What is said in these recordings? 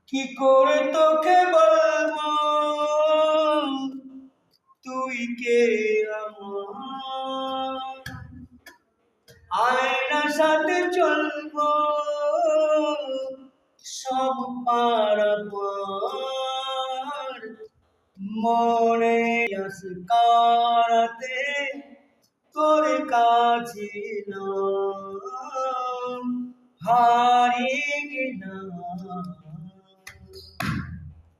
কি করে তোকে বলবো তুই কে আমার, আয়নার সাথে চলবো সব পারাবার, মনে আসকারাতে তোর কাছে নাম হারিয়ে গেলাম।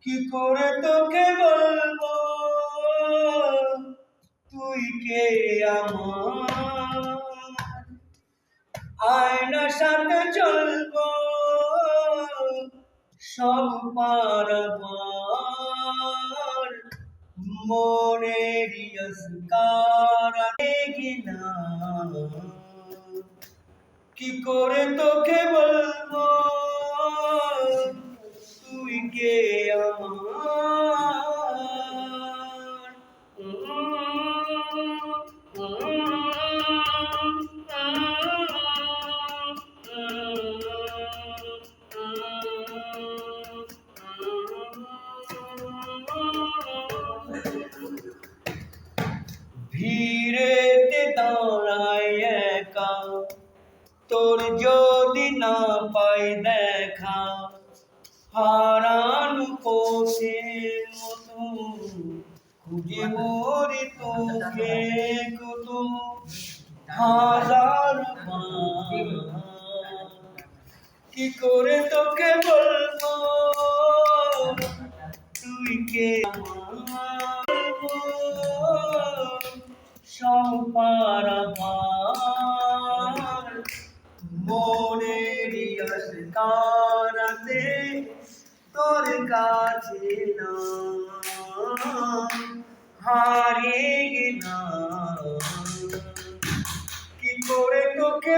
কি করে তোকে বলবো তুই কে আমার, আয়নার সাথে চলবো সব পারাবার, মনের আসকারাতে গেলাম। কি করে তোকে বলবো তুই কে আমার, ভিড়েতে দাঁড়ায় একা তোর যদি না পাই দেখা, হারানো পথের মতো খুঁজে মরি তোকে কত হাজার বার। কি করে তোকে বলবো তুই কে আমার, সব পারাবার, মনের আসকারাতে তোর কাছে নাম হারিয়ে গেলাম। কি করে তোকে